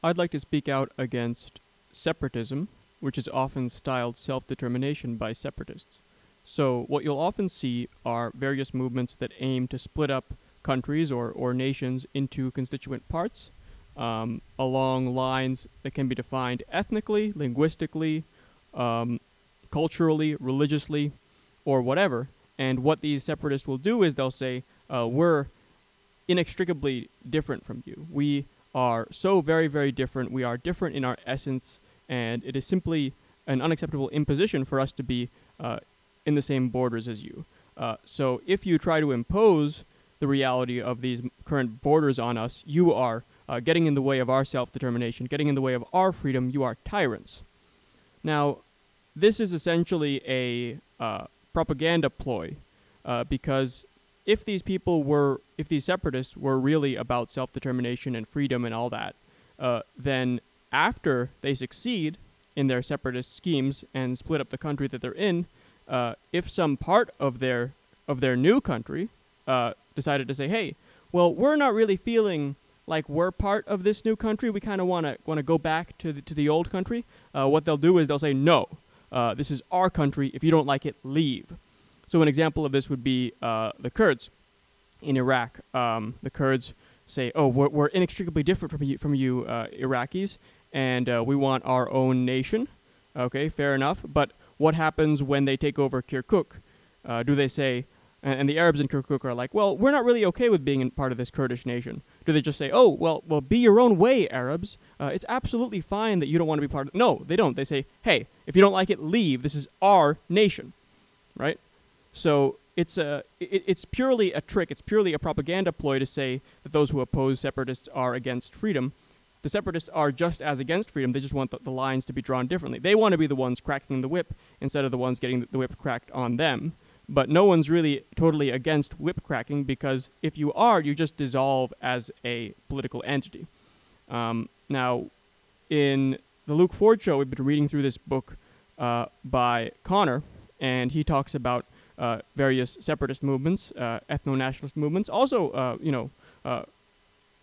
I'd like to speak out against separatism, which is often styled self-determination by separatists. So what you'll often see are various movements that aim to split up countries or nations into constituent parts along lines that can be defined ethnically, linguistically, um, culturally, religiously, or whatever. And what these separatists will do is they'll say, we're inextricably different from you. We are so very, very different. We are different in our essence, and it is simply an unacceptable imposition for us to be in the same borders as you. So if you try to impose the reality of these current borders on us, you are getting in the way of our self-determination, getting in the way of our freedom. You are tyrants. Now, this is essentially a propaganda ploy because if these separatists were really about self-determination and freedom and all that, then after they succeed in their separatist schemes and split up the country that they're in, if some part of their new country decided to say, hey, well, we're not really feeling like we're part of this new country, we kind of want to go back to the old country, what they'll do is they'll say, no, this is our country. If you don't like it, leave. So an example of this would be the Kurds in Iraq. The Kurds say, oh, we're inextricably different from you Iraqis, and we want our own nation. Okay, fair enough. But what happens when they take over Kirkuk? Do they say, and the Arabs in Kirkuk are like, well, we're not really okay with being part of this Kurdish nation. Do they just say, oh, well, be your own way, Arabs. It's absolutely fine that you don't want to be part of it. No, they don't. They say, hey, if you don't like it, leave. This is our nation, right? So it's purely a trick. It's purely a propaganda ploy to say that those who oppose separatists are against freedom. The separatists are just as against freedom. They just want the lines to be drawn differently. They want to be the ones cracking the whip instead of the ones getting the whip cracked on them. But no one's really totally against whip cracking, because if you are, you just dissolve as a political entity. Now, in the Luke Ford Show, we've been reading through this book by Connor, and he talks about various separatist movements, ethno-nationalist movements, also,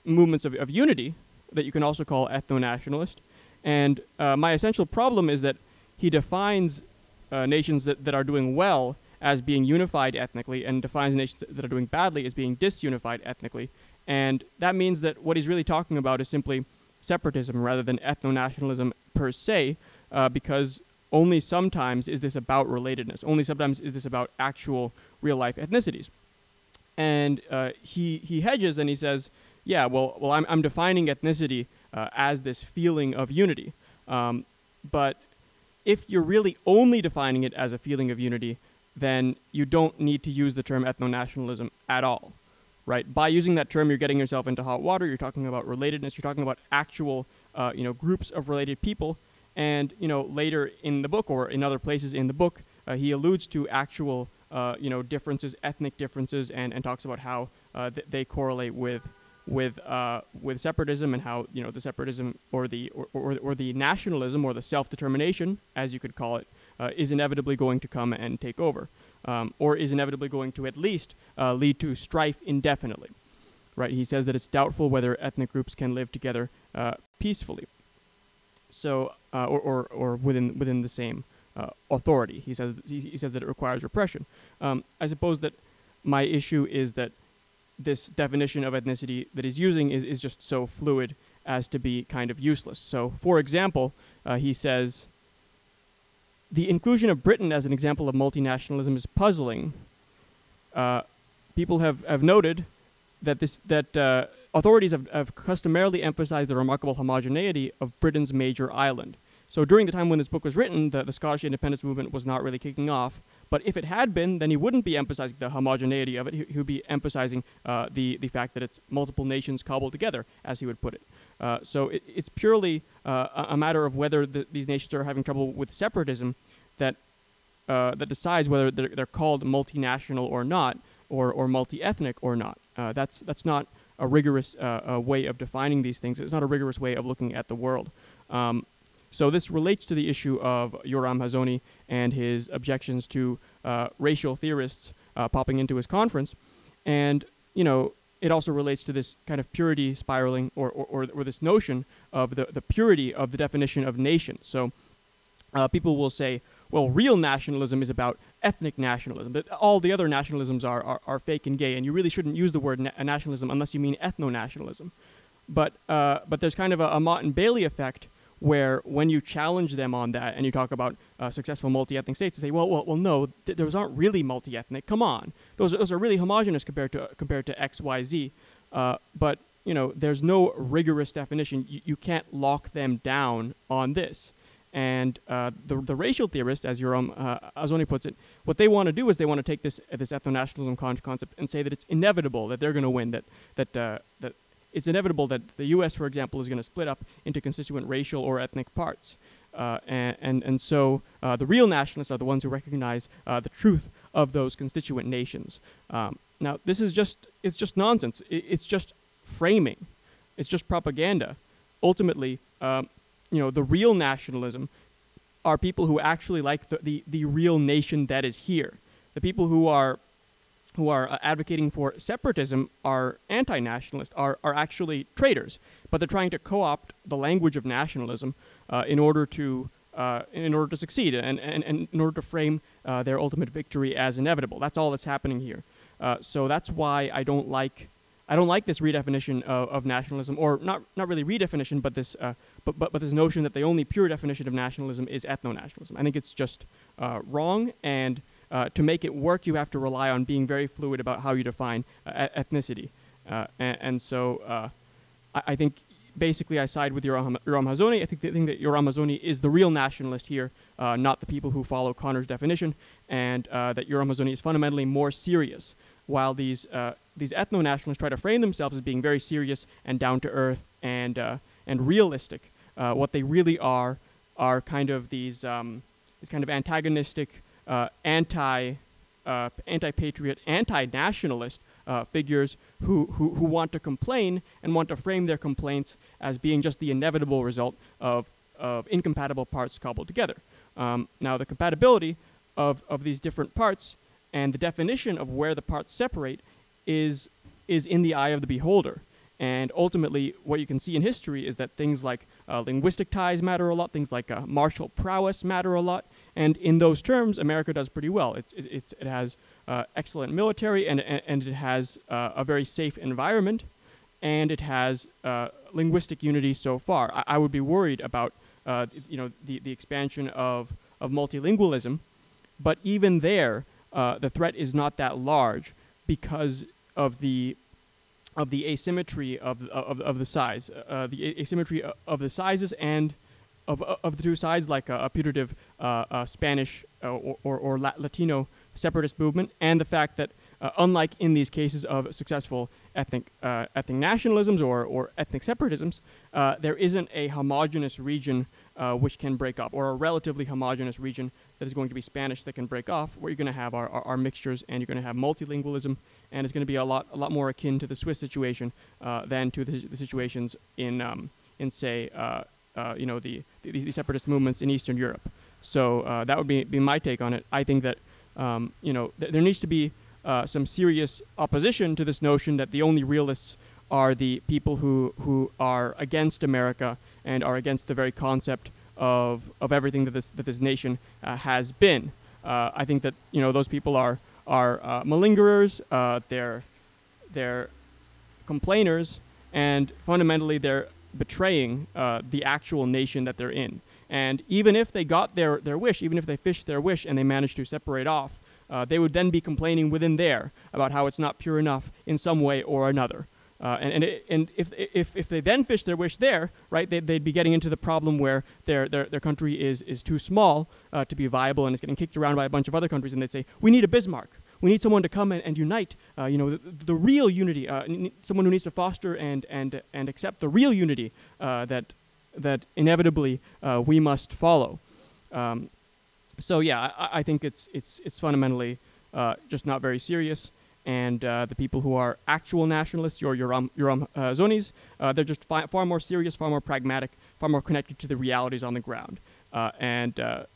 movements of unity that you can also call ethno-nationalist. And my essential problem is that he defines nations that are doing well as being unified ethnically, and defines nations that are doing badly as being disunified ethnically. And that means that what he's really talking about is simply separatism rather than ethno-nationalism per se, because only sometimes is this about relatedness. Only sometimes is this about actual real-life ethnicities. And he hedges and he says, yeah, well, I'm defining ethnicity as this feeling of unity. But if you're really only defining it as a feeling of unity, then you don't need to use the term ethno-nationalism at all, right? By using that term, you're getting yourself into hot water. You're talking about relatedness. You're talking about actual, groups of related people. And, later in the book or in other places in the book, he alludes to actual, differences, ethnic differences, and talks about how they correlate with separatism, and how the separatism or the nationalism or the self-determination, as you could call it, is inevitably going to come and take over, or is inevitably going to at least lead to strife indefinitely. Right? He says that it's doubtful whether ethnic groups can live together peacefully. So, or within the same authority. He says that it requires repression. I suppose that my issue is that this definition of ethnicity that he's using is just so fluid as to be kind of useless. So, for example, he says, the inclusion of Britain as an example of multinationalism is puzzling. People have noted that authorities have customarily emphasized the remarkable homogeneity of Britain's major island. So during the time when this book was written, the Scottish independence movement was not really kicking off. But if it had been, then he wouldn't be emphasizing the homogeneity of it. He would be emphasizing the fact that it's multiple nations cobbled together, as he would put it. So it's purely a matter of whether these nations are having trouble with separatism that decides whether they're called multinational or not, or multi-ethnic or not. That's not a rigorous way of defining these things. It's not a rigorous way of looking at the world. So this relates to the issue of Yoram Hazony and his objections to racial theorists popping into his conference. And, it also relates to this kind of purity spiraling, or this notion of the purity of the definition of nation. So people will say, well, real nationalism is about ethnic nationalism, but all the other nationalisms are fake and gay, and you really shouldn't use the word nationalism unless you mean ethno-nationalism. But there's kind of a Motte and Bailey effect, where when you challenge them on that and you talk about successful multi-ethnic states, they say, well, no, those aren't really multi-ethnic. Come on, those are really homogenous compared to X, Y, Z. But there's no rigorous definition. You can't lock them down on this. And the racial theorist, as Yoram Hazony puts it, what they want to do is they want to take this ethno-nationalism concept and say that it's inevitable that they're going to win, that it's inevitable that the U.S., for example, is going to split up into constituent racial or ethnic parts. And so the real nationalists are the ones who recognize the truth of those constituent nations. Now, it's just nonsense. It's just framing. It's just propaganda. Ultimately, the real nationalism are people who actually like the real nation that is here. The people who are advocating for separatism are anti-nationalist, are actually traitors, but they're trying to co-opt the language of nationalism in order to succeed and in order to frame their ultimate victory as inevitable. That's all that's happening here. So that's why I don't like this redefinition of nationalism, or not really redefinition, but this this notion that the only pure definition of nationalism is ethno-nationalism. I think it's just wrong, and to make it work, you have to rely on being very fluid about how you define ethnicity. So I think basically I side with Yoram Hazony. I think that Yoram Hazony is the real nationalist here, not the people who follow Connor's definition, and that Yoram Hazony is fundamentally more serious, while these ethno-nationalists try to frame themselves as being very serious and down-to-earth and realistic. What they really are kind of these kind of antagonistic, anti-patriot, anti-nationalist figures who want to complain and want to frame their complaints as being just the inevitable result of incompatible parts cobbled together. Now, the compatibility of these different parts and the definition of where the parts separate is in the eye of the beholder. And ultimately, what you can see in history is that things like linguistic ties matter a lot, things like martial prowess matter a lot, and in those terms, America does pretty well. It has excellent military, and it has a very safe environment, and it has linguistic unity so far. I would be worried about the expansion of multilingualism, but even there, the threat is not that large because of the asymmetry of the size, the asymmetry of the sizes and of the two sides, like a putative Spanish or Latino separatist movement, and the fact that unlike in these cases of successful ethnic nationalisms or ethnic separatisms, there isn't a homogeneous region which can break up, or a relatively homogeneous region that is going to be Spanish that can break off. What you're going to have are mixtures, and you're going to have multilingualism, and it's going to be a lot more akin to the Swiss situation than to the situations in say the separatist movements in Eastern Europe. So that would be my take on it. I think that there needs to be some serious opposition to this notion that the only realists are the people who are against America and are against the very concept of everything that this nation has been. I think that those people are malingerers, they're complainers, and fundamentally they're betraying the actual nation that they're in. And even if they got their wish, even if they fished their wish and they managed to separate off, they would then be complaining within there about how it's not pure enough in some way or another. And if they then fish their wish there, right, they'd be getting into the problem where their country is too small to be viable, and it's getting kicked around by a bunch of other countries, and they'd say, we need a Bismarck. We need someone to come and unite, the real unity, someone who needs to foster and accept the real unity that inevitably we must follow. So yeah, I think it's fundamentally just not very serious. And the people who are actual nationalists, your Yoram Hazonys, they're just far more serious, far more pragmatic, far more connected to the realities on the ground. The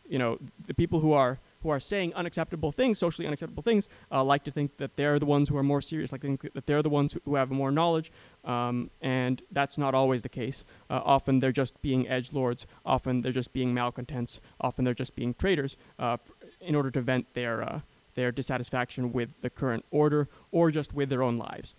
people who are who are saying unacceptable things, socially unacceptable things, like to think that they're the ones who are more serious, like to think that they're the ones who have more knowledge, and that's not always the case. Often they're just being edgelords, often they're just being malcontents, often they're just being traitors in order to vent their dissatisfaction with the current order or just with their own lives.